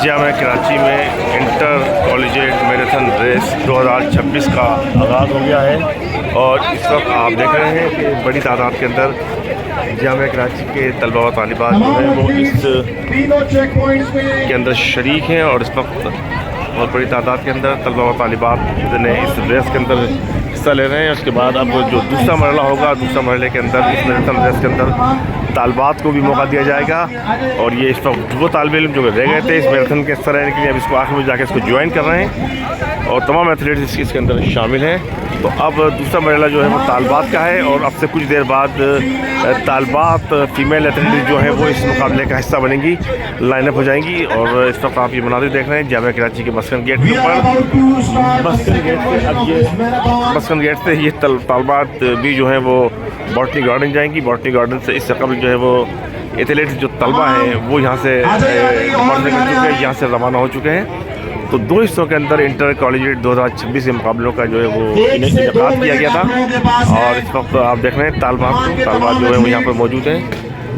जामिया कराची में inter collegiate marathon race 2026 का आगाज़ हो गया है और इस वक्त आप देख रहे हैं कि बड़ी तादाद के अंदर जामिया कराची के तलबा व तालिबात जो हैं वो इस के अंदर शरीक हैं और इस वक्त बहुत बड़ी तादाद के अंदर तलबा व तालिबात ने इस रेस के अंदर हिस्सा ले रहे हैं। उसके बाद अब जो दूसरा मरला होगा, दूसरा मरले के अंदर इस मैराथन रेस के अंदर तालबात को भी मौका दिया जाएगा और ये इस वक्त वो तालिब इल्म जो रह गए थे इस मैराथन के हिस्सा लेने के लिए अब इसको आखिर में जाकर इसको ज्वाइन कर रहे हैं और तमाम एथलीट्स इसके अंदर शामिल हैं। तो अब दूसरा मरला जो है वो तालबात का है और अब से कुछ देर बाद तालबात फीमेल एथलीट जो है वो इस मुकाबले का हिस्सा बनेंगी, लाइनअप हो जाएंगी। और इस वक्त आप ये मनाज़िर देख रहे हैं जामिया कराची के मस्कन गेट के ऊपर। मस्कन गेट से ये तालबात भी जो है वो बॉटनी गार्डन जाएंगी। बॉटनी गार्डन से इससे कबल जो है वो एथलीट्स जो तलबा हैं वो यहाँ से पढ़ने कर चुके हैं, यहाँ से रवाना हो चुके हैं। तो दो हिस्सों के अंदर इंटर कॉलेजिएट 2026 के मुकाबलों का जो है वो इनेकाद किया गया था और इस वक्त आप देख रहे हैं तालबात जो है वो यहाँ पर मौजूद हैं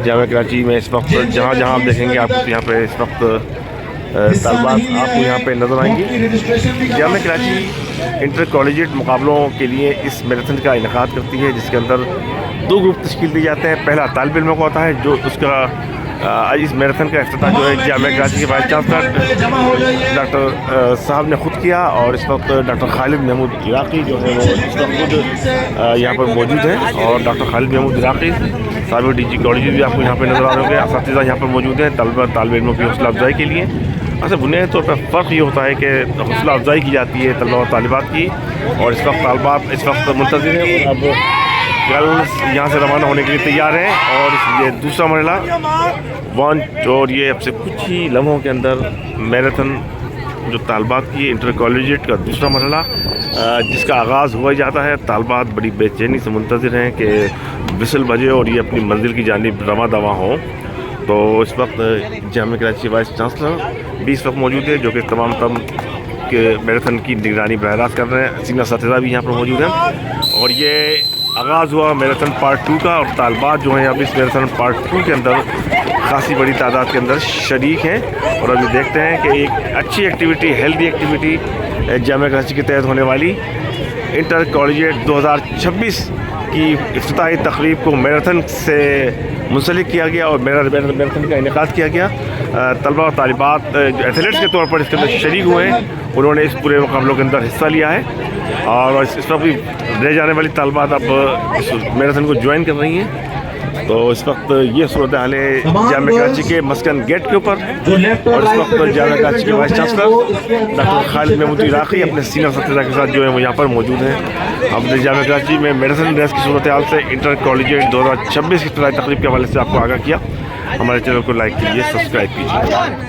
जामिया कराची में। इस वक्त जहाँ जहाँ आप देखेंगे आपको यहाँ पे इस वक्त तालबात आपको यहाँ पे नज़र आएंगी। जामिया कराची इंटर कॉलेजिएट मुकाबलों के लिए इस मैराथन का इनेकाद करती है जिसके अंदर दो ग्रुप तश्कील दिए जाते हैं। पहला तालिब इल्मों का होता है जो उसका इस मैराथन का इफ्तिताह जो है जामिया कराची के वाइस चांसलर डॉक्टर साहब ने ख़ुद किया और इस वक्त डॉक्टर खालिद महमूद इराक़ी जो है वो इस वक्त खुद यहाँ पर मौजूद हैं और डॉक्टर खालिद महमूद इराक़ी साबिक़ DG कॉलेज भी आपको यहाँ पर नज़र आ रहे होंगे। असातिज़ा यहाँ पर मौजूद हैं तालिब इल्मों की हौसला अफजाई के लिए। अच्छा, बुनियादी तौर पर फ़र्क ये होता है कि हौसला अफजाई की जाती है तलबा और तालिबात की और इस वक्त तालिबात इस वक्त मुंतज़िर हैं और अब गर्ल्स यहाँ से रवाना होने के लिए तैयार हैं और ये दूसरा मरला वन और ये अब से कुछ ही लम्हों के अंदर मैराथन जो तालबात की इंटर कॉलेजिएट का दूसरा मरला जिसका आगाज़ हुआ जाता है। तालबात बड़ी बेचैनी से मुंतज़िर हैं कि विसल बजे और ये अपनी मंजिल की जानिब रवा दवा हों। तो इस वक्त जामिया कराची वाइस चांसलर भी इस वक्त मौजूद है जो कि तमाम के मैराथन की निगरानी बराह रास्त कर रहे हैं। सीनियर असातिज़ा भी यहाँ पर मौजूद हैं और ये आगाज़ हुआ मैराथन पार्ट 2 का और तालबात जो हैं अब इस मैराथन पार्ट 2 के अंदर खासी बड़ी तादाद के अंदर शरीक हैं और अभी देखते हैं कि एक अच्छी activity, healthy activity Jamia Karachi के तहत होने वाली इंटर कॉलेजिएट 2026 की इफ्तिताही तकरीब को मैराथन से मुंसलिक किया गया और मैराथन का इनेकाद किया गया। तलबा और तालिबात एथलीट्स के तौर पर इसके अंदर शरीक हुए हैं, उन्होंने इस पूरे मुकाबलों के अंदर हिस्सा लिया है और इस वक्त भी रह जाने वाली तालिबात अब इस मैराथन को ज्वाइन कर रही हैं। तो इस वक्त ये सूरत हाल है जामिया कराची के मस्कन गेट के ऊपर और इस वक्त जामिया कराची के vice chancellor doctor Khalid Mahmood Iraqi अपने सीनियर असातिज़ा के साथ जो है वो यहाँ पर मौजूद हैं। अब जामिया कराची में मैराथन रेस की सूरत हाल से इंटर कॉलेजिएट 2026 की इफ्तिताही तकरीब के हवाले से आपको आगाह किया। हमारे चैनल को लाइक कीजिए, सब्सक्राइब कीजिए।